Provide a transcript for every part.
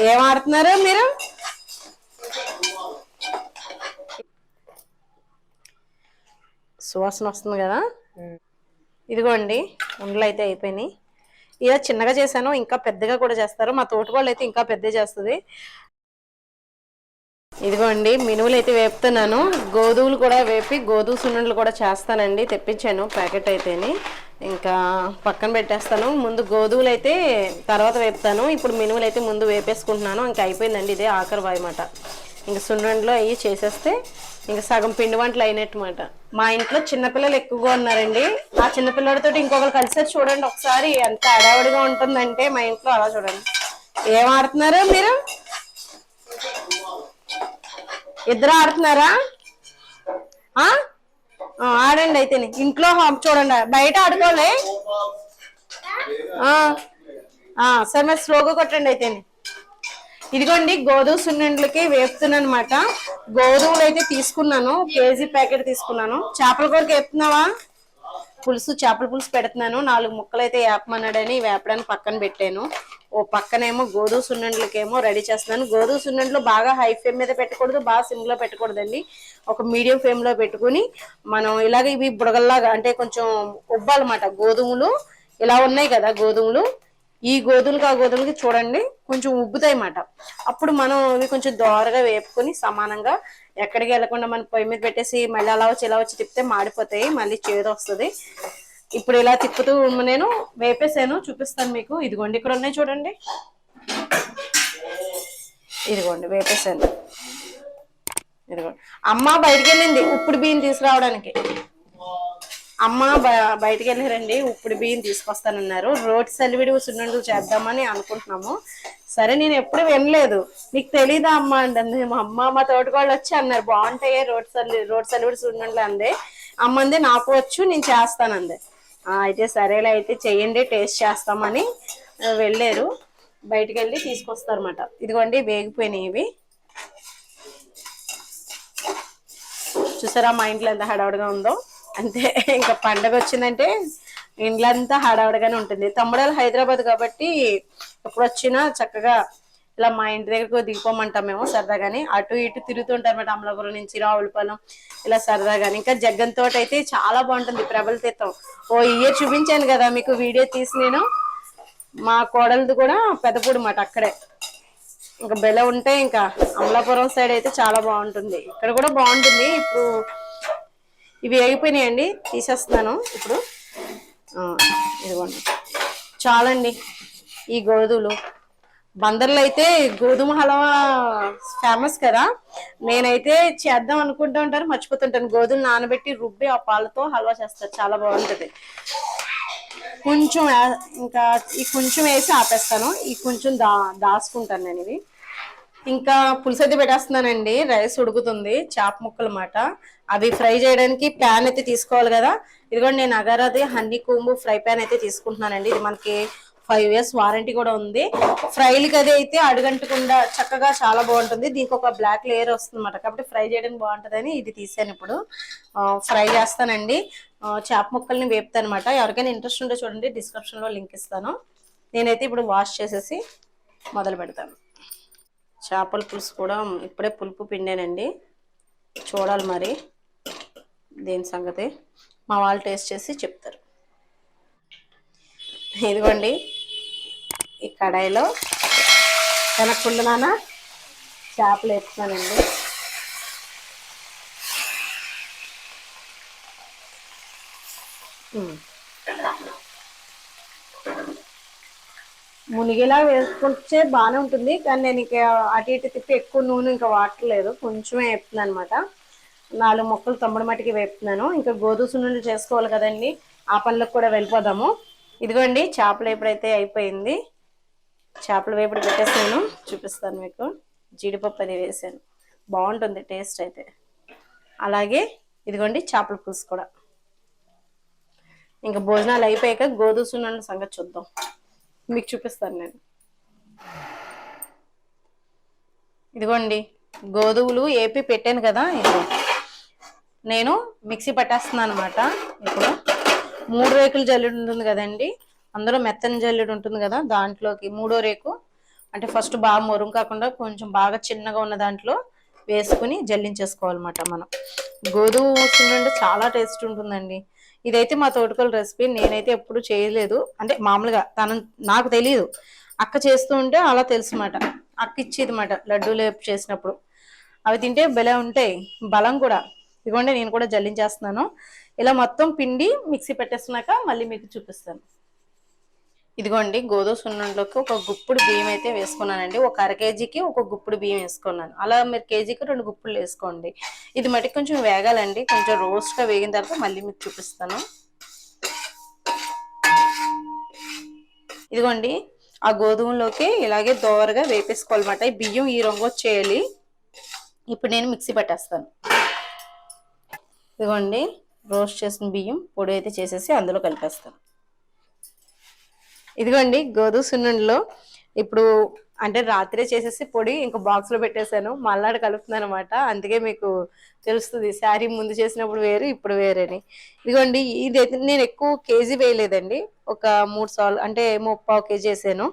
ఏం ఆడుతున్నారు మీరు? సువాసన వస్తుంది కదా. ఇదిగోండి ఉండలు అయితే అయిపోయినాయి. ఇలా చిన్నగా చేశాను, ఇంకా పెద్దగా కూడా చేస్తారు. మా తోటి వాళ్ళు అయితే ఇంకా పెద్ద చేస్తుంది. ఇదిగోండి మినువులు అయితే వేపుతున్నాను. గోధుమలు కూడా వేపి గోధుమ సున్నుండలు కూడా చేస్తానండి. తెప్పించాను ప్యాకెట్ అయితేని. ఇంకా పక్కన పెట్టేస్తాను. ముందు గోధుమలు అయితే తర్వాత వేపుతాను. ఇప్పుడు మినువులు అయితే ముందు వేపేసుకుంటున్నాను. ఇంకా అయిపోయిందండి, ఇదే ఆఖరి వాయమాట. ఇంకా సున్నుండలు అవి చేసేస్తే ఇంకా సగం పిండి వంటలు అయినట్టు మాట. మా ఇంట్లో చిన్నపిల్లలు ఎక్కువగా ఉన్నారండి. ఆ చిన్నపిల్లలతో ఇంకొకరు కలిసి చూడండి ఒకసారి ఎంత అడావుడిగా ఉంటుందంటే మా ఇంట్లో. అలా చూడండి. ఏం ఆడుతున్నారు మీరు? ఇద్దరు ఆడుతున్నారా? ఆడండి అయితే. ఇంట్లో చూడండి, బయట ఆడుకోలే. సరే మరి స్లోగా కొట్టండి అయితే. ఇదిగోండి గోధుమ సున్నుండలకి వేపుతున్నాను అనమాట. గోధుమలు అయితే తీసుకున్నాను, కేజీ ప్యాకెట్ తీసుకున్నాను. చేపల కూరకి వేపుతున్నావా? పులుసు, చేపల పులుసు పెడుతున్నాను. 4 ముక్కలు అయితే వేపమన్నాడని వేపడానికి పక్కన పెట్టాను. ఓ పక్కనేమో గోధుమ సున్నుండలకేమో రెడీ చేస్తున్నాను. గోధుమ సున్నుండలు బాగా హై ఫ్లేమ్ మీద పెట్టకూడదు, బాగా సిమ్ లో పెట్టకూడదండి. ఒక మీడియం ఫ్లేమ్ లో పెట్టుకుని మనం ఇలాగ ఇవి బుడగల్లాగా అంటే కొంచెం ఉబ్బాలన్నమాట. గోధుమలు ఇలా ఉన్నాయి కదా, గోధుమలు ఈ గోధుమలకు ఆ గోధుమలకి చూడండి కొంచెం ఉబ్బుతాయి అన్నమాట. అప్పుడు మనం ఇవి కొంచెం దోరగా వేపుకొని సమానంగా ఎక్కడికి వెళ్లకుండా మనం పొయ్యి మీద పెట్టేసి మళ్ళీ అలా వచ్చి ఇలా వచ్చి తిప్పితే మాడిపోతాయి, మళ్ళీ చేదు వస్తుంది. ఇప్పుడు ఇలా తిప్పుతూ నేను వేపేసాను, చూపిస్తాను మీకు. ఇదిగోండి ఇక్కడ ఉన్నాయి చూడండి. ఇదిగోండి వేపేసాను. ఇదిగోండి. అమ్మ బయటికి వెళ్ళింది ఉప్పుడు బియ్యం తీసుకురావడానికి. అమ్మ బయటికి వెళ్ళారండి, ఉప్పుడు బియ్యం తీసుకొస్తానన్నారు. రోటి సలివిడి సున్నుండలు చేద్దామని అనుకుంటున్నాము. సరే నేను ఎప్పుడు వినలేదు, నీకు తెలీదా అమ్మ అంటుంది. మా అమ్మ మా తోటికోళ్ళు వచ్చి అన్నారు బాగుంటాయి రోటి సలివిడి సున్నుండలు అందే. అమ్మ అందే నాకు వచ్చు, నేను చేస్తానందే. అయితే సరేలే అయితే చెయ్యండి, టేస్ట్ చేస్తామని వెళ్ళారు. బయటికి వెళ్ళి తీసుకొస్తారన్నమాట. ఇదిగోండి వేగిపోయినాయి ఇవి. చూసారా మా ఇంట్లో ఎంత హడావుడిగా ఉందో. అంతే, ఇంకా పండగ వచ్చిందంటే ఇండ్లంతా హడావుడిగానే ఉంటుంది. తమ్ముడాలు హైదరాబాద్ కాబట్టి ఎప్పుడు వచ్చినా చక్కగా ఇలా మా ఇంటి దగ్గరకు దిగిపోమంటాం మేము సరదాగాని. అటు ఇటు తిరుగుతుంటారన్నమాట, అమలాపురం నుంచి రావులపాలెం ఇలా సరదాగాని. ఇంకా జగ్గన్ తోట అయితే చాలా బాగుంటుంది, ప్రబల తీర్థం. ఓ ఇయర్ చూపించాను కదా మీకు వీడియో తీసి నేను. మా కోడలది కూడా పెద్దపూడి మాట అక్కడే. ఇంకా బెల ఉంటే ఇంకా అమలాపురం సైడ్ అయితే చాలా బాగుంటుంది, ఇక్కడ కూడా బాగుంటుంది. ఇప్పుడు ఇవి అయిపోయినాయండి, తీసేస్తున్నాను ఇప్పుడు. ఇదిగోండి చాలండి. ఈ గోధుమలు బందర్లో అయితే గోధుమ హల్వా ఫేమస్ కదా. నేనైతే చేద్దాం అనుకుంటూ ఉంటాను, మర్చిపోతుంటాను. గోధుమలు నానబెట్టి రుబ్బి ఆ పాలతో హల్వా చేస్తారు, చాలా బాగుంటుంది. కొంచెం ఇంకా ఈ కొంచెం వేసి ఆపేస్తాను. ఈ కొంచెం దాచుకుంటాను నేను ఇవి. ఇంకా పులుసు అయితే పెట్టేస్తున్నానండి. రైస్ ఉడుకుతుంది, చేప ముక్కలు మాట. అవి ఫ్రై చేయడానికి ప్యాన్ అయితే తీసుకోవాలి కదా. ఇదిగోండి నేను అగారాది హనీ కూంబు ఫ్రై ప్యాన్ అయితే తీసుకుంటున్నానండి. ఇది మనకి 5 years వారంటీ కూడా ఉంది. ఫ్రైలకి అది అయితే అడుగంటకుండా చక్కగా చాలా బాగుంటుంది. దీనికి ఒక బ్లాక్ లేయర్ వస్తుంది అన్నమాట, కాబట్టి ఫ్రై చేయడానికి బాగుంటుందని ఇది తీసాను. ఇప్పుడు ఫ్రై చేస్తానండి. చేప ముక్కల్ని వేపుతాను అనమాట. ఎవరికైనా ఇంట్రెస్ట్ ఉంటే చూడండి, డిస్క్రిప్షన్ లో లింక్ ఇస్తాను. నేనైతే ఇప్పుడు వాష్ చేసేసి మొదలు పెడతాను. చేపల పులుసు కూడా ఇప్పుడే పులుపు పిండానండి. చూడాలి మరి దేని సంగతి, మా వాళ్ళు టేస్ట్ చేసి చెప్తారు. ఇదిగోండి ఈ కడాయిలో వెనక్కుండునానా చేపలు వేస్తున్నానండి. మునిగేలా వేసుకుంటే బాగానే ఉంటుంది, కానీ నేను ఇంకా అటు ఇటు తిప్పి ఎక్కువ నూనె ఇంకా వాడట్లేదు, కొంచెమే వేపుతున్నాను అనమాట. 4 ముక్కలు తమ్ముడు మట్టికి వేపుతున్నాను. ఇంకా గోధుమ సున్నుండలు చేసుకోవాలి కదండి, ఆ పనులకు కూడా వెళ్ళిపోదాము. ఇదిగోండి చేపలు ఎప్పుడైతే అయిపోయింది, చేపల వేపుడు పెట్టేసాను, చూపిస్తాను మీకు. జీడిపప్పు అది వేసాను, బాగుంటుంది టేస్ట్ అయితే. అలాగే ఇదిగోండి చేపల పులుసు కూడా. ఇంకా భోజనాలు అయిపోయాక గోధుమ సున్నుండల సంగతి చూద్దాం, మీకు చూపిస్తాను నేను. ఇదిగోండి గోధుమలు ఏపి పెట్టాను కదా, ఇది నేను మిక్సీ పట్టేస్తున్నాను అనమాట. ఇప్పుడు 3 రేకుల జల్లెడు ఉంటుంది కదండి, అందులో మెత్తని జల్లెడు ఉంటుంది కదా, దాంట్లోకి 3వ రేకు అంటే ఫస్ట్ బాగా మొరుగు కాకుండా కొంచెం బాగా చిన్నగా ఉన్న దాంట్లో వేసుకుని జల్లించేసుకోవాలన్నమాట మనం. గోధుమ సున్నుండ చాలా టేస్ట్ ఉంటుందండి. ఇదైతే మా తోటకోల రెసిపీ. నేనైతే ఎప్పుడు చేయలేదు, అంటే మామూలుగా నాకు తెలియదు, అక్క చేస్తూ ఉంటే అలా తెలుసు మాట. అక్క ఇచ్చేది మాట లడ్డూలు చేసినప్పుడు. అవి తింటే భలే ఉంటాయి, బలం కూడా. ఇదిగోండి నేను కూడా జల్లించేస్తున్నాను. ఇలా మొత్తం పిండి మిక్సీ పెట్టేస్తున్నాక మళ్ళీ మీకు చూపిస్తాను. ఇదిగోండి గోధుమ సున్నుండలోకి ఒక గుప్పుడు బియ్యం అయితే వేసుకున్నానండి. ఒక అర కేజీకి ఒక గుప్పుడు బియ్యం వేసుకున్నాను. అలా మీరు కేజీకి 2 గుప్పులు వేసుకోండి. ఇది మటుకు కొంచెం వేగాలండి. కొంచెం రోస్ట్గా వేగిన తర్వాత మళ్ళీ మీకు చూపిస్తాను. ఇదిగోండి ఆ గోధుమలోకి ఇలాగే దోరగా వేపేసుకోవాలన్నమాట. ఈ బియ్యం ఈ రంగు వచ్చేయాలి. ఇప్పుడు నేను మిక్సీ పట్టేస్తాను. ఇదిగోండి రోస్ట్ చేసిన బియ్యం పొడి అయితే చేసేసి అందులో కలిపేస్తాను. ఇదిగోండి గోధుమ సున్నుండలో ఇప్పుడు అంటే రాత్రే చేసేసి పొడి ఇంకా బాక్స్ లో పెట్టేశాను. మళ్ళాడు కలుపుతున్నాను అనమాట. అందుకే మీకు తెలుస్తుంది శారీ ముందు చేసినప్పుడు వేరు ఇప్పుడు వేరేని. ఇదిగోండి ఇది నేను ఎక్కువ కేజీ వేయలేదండి. ఒక 3 సార్లు అంటే 3/4 కేజీ వేసాను.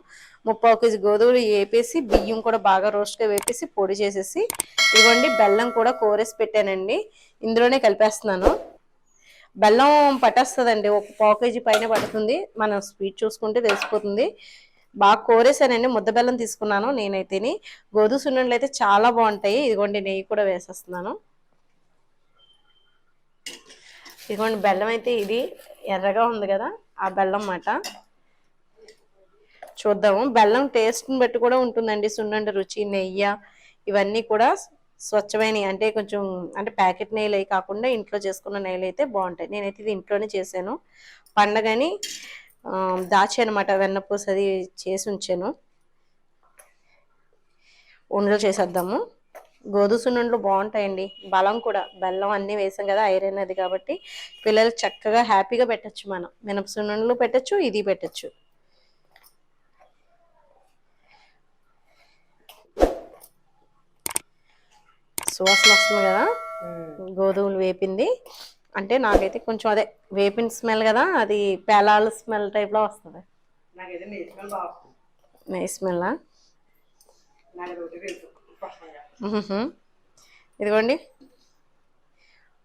3/4 కేజీ గోధుమలు వేపేసి బియ్యం కూడా బాగా రోస్ట్ గా వేపేసి పొడి చేసేసి ఇదిగోండి బెల్లం కూడా కోరేసి పెట్టానండి. ఇందులోనే కలిపేస్తున్నాను. బెల్లం పట్టేస్తుందండి, ఒక 1/4 కేజీ పైన పడుతుంది. మనం స్వీట్ చూసుకుంటే తెలిసిపోతుంది. బాగా కోరేసానండి, ముద్ద బెల్లం తీసుకున్నాను నేనైతేని. గోధుమ సున్నుండలు అయితే చాలా బాగుంటాయి. ఇదిగోండి నెయ్యి కూడా వేసేస్తున్నాను. ఇదిగోండి బెల్లం అయితే ఇది ఎర్రగా ఉంది కదా, ఆ బెల్లం మాట. చూద్దాము. బెల్లం టేస్ట్ని బట్టి కూడా ఉంటుందండి సున్నుండ రుచి. నెయ్యి ఇవన్నీ కూడా స్వచ్ఛమైన అంటే కొంచెం అంటే ప్యాకెట్ నెయ్యిలు అవి కాకుండా ఇంట్లో చేసుకున్న నెయ్యిలు అయితే బాగుంటాయి. నేనైతే ఇది ఇంట్లోనే చేశాను. పండగని దాచి అనమాట, వెన్నపూస అది చేసి ఉంచాను. ఉండలు చేసేద్దాము. గోధుమ సున్నుండలు బాగుంటాయండి, బలం కూడా. బెల్లం అన్నీ వేసాం కదా, ఐరన్ అది కాబట్టి పిల్లలు చక్కగా హ్యాపీగా పెట్టచ్చు. మనం మినప సున్నుండలు పెట్టచ్చు, ఇది పెట్టచ్చు. సువాసన వస్తుంది కదా గోధుమలు వేపింది అంటే. నాకైతే కొంచెం అదే వేపిన స్మెల్ కదా, అది పేలాల స్మెల్ టైప్లో వస్తుంది. నెయ్యి స్మెల్. ఇదిగోండి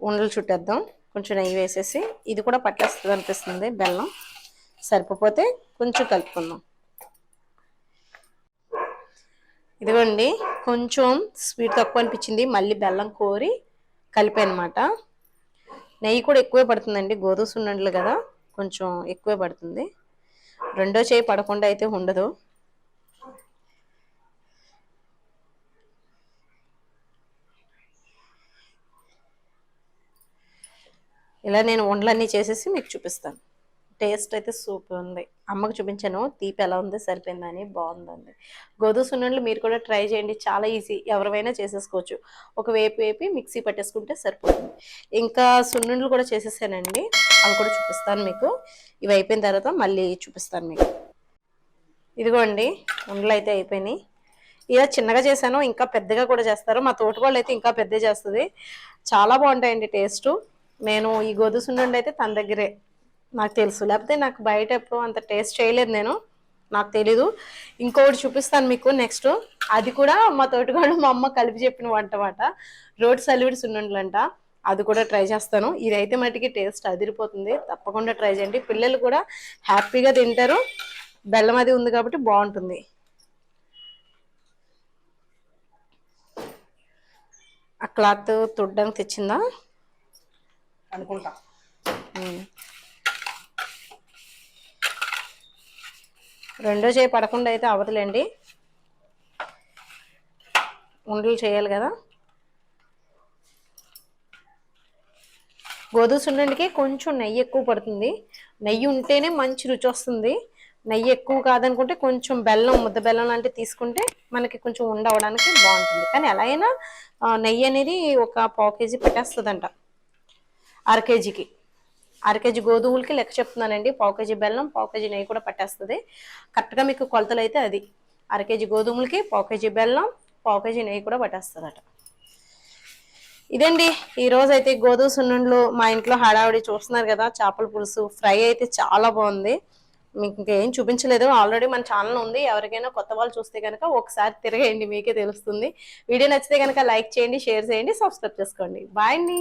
ఉండలు చుట్టేద్దాం. కొంచెం నెయ్యి వేసేసి ఇది కూడా పట్టేస్తుంది అనిపిస్తుంది. బెల్లం సరిపోతే కొంచెం కలుపుకుందాం. ఇదిగోండి కొంచెం స్వీట్ తక్కువ అనిపించింది, మళ్ళీ బెల్లం కోరి కలిపి అనమాట. నెయ్యి కూడా ఎక్కువే పడుతుందండి, గోధుమ సున్నుండలు కదా కొంచెం ఎక్కువే పడుతుంది. రెండో చేయి పడకుండా అయితే ఉండదు. ఇలా నేను వంటలన్నీ చేసేసి మీకు చూపిస్తాను. టేస్ట్ అయితే సూపర్ ఉంది. అమ్మకు చూపించాను తీపి ఎలా ఉంది సరిపోయిందని, బాగుందండి. గోధుమ సున్నుండలు మీరు కూడా ట్రై చేయండి, చాలా ఈజీ, ఎవరైనా చేసేసుకోవచ్చు. ఒక వేపి మిక్సీ పట్టేసుకుంటే సరిపోతుంది. ఇంకా సున్నుండలు కూడా చేసేసానండి, అవి కూడా చూపిస్తాను మీకు. ఇవి అయిపోయిన తర్వాత మళ్ళీ చూపిస్తాను మీకు. ఇదిగోండి ఉండలు అయితే అయిపోయినాయి. ఇలా చిన్నగా చేశాను, ఇంకా పెద్దగా కూడా చేస్తారు. మా తోట వాళ్ళు అయితే ఇంకా పెద్ద చేస్తుంది. చాలా బాగుంటాయండి టేస్ట్. నేను ఈ గోధుమ సున్నుండ అయితే తన దగ్గరే నాకు తెలుసు, లేకపోతే నాకు బయట ఎప్పుడు అంత టేస్ట్ చేయలేదు నేను, నాకు తెలీదు. ఇంకొకటి చూపిస్తాను మీకు నెక్స్ట్. అది కూడా మా తోటగాడు మా అమ్మ కలిపి చెప్పిన వంట మాట. రోడ్ సలివిడి సున్నుండలు అంట. అది కూడా ట్రై చేస్తాను. ఇదైతే మటుకి టేస్ట్ అదిరిపోతుంది, తప్పకుండా ట్రై చేయండి. పిల్లలు కూడా హ్యాపీగా తింటారు, బెల్లం అది ఉంది కాబట్టి బాగుంటుంది. ఆ క్లాత్ తుడ్డానికి తెచ్చిందా అనుకుంటా. రెండో చేయి పడకుండా అయితే అవదులేండి, ఉండలు చేయాలి కదా. గోధుమ సున్నుండకి కొంచెం నెయ్యి ఎక్కువ పడుతుంది. నెయ్యి ఉంటేనే మంచి రుచి వస్తుంది. నెయ్యి ఎక్కువ కాదనుకుంటే కొంచెం బెల్లం, ముద్ద బెల్లం లాంటివి తీసుకుంటే మనకి కొంచెం ఉండవడానికి బాగుంటుంది. కానీ ఎలా అయినా నెయ్యి అనేది ఒక 1/4 కేజీ పెట్టేస్తుందంట. అర కేజీకి, అర కేజీ గోధుమలకి లెక్క చెప్తున్నానండి. 1/4 కేజీ బెల్లం, 1/4 కేజీ నెయ్యి కూడా పట్టేస్తుంది. కరెక్ట్గా మీకు కొలతలు అయితే అది అర కేజీ గోధుమలకి 1/4 కేజీ బెల్లం, 1/4 కేజీ నెయ్యి కూడా పట్టేస్తుందట. ఇదండి ఈరోజు అయితే గోధుమ సున్నుండలు మా ఇంట్లో హడావిడి. చూస్తున్నారు కదా, చేపల పులుసు ఫ్రై అయితే చాలా బాగుంది. మీకు ఇంకేం చూపించలేదు, ఆల్రెడీ మన ఛానల్ ఉంది. ఎవరికైనా కొత్త వాళ్ళు చూస్తే కనుక ఒకసారి తిరగండి, మీకే తెలుస్తుంది. వీడియో నచ్చితే కనుక లైక్ చేయండి, షేర్ చేయండి, సబ్స్క్రైబ్ చేసుకోండి. బాయ్ అండి.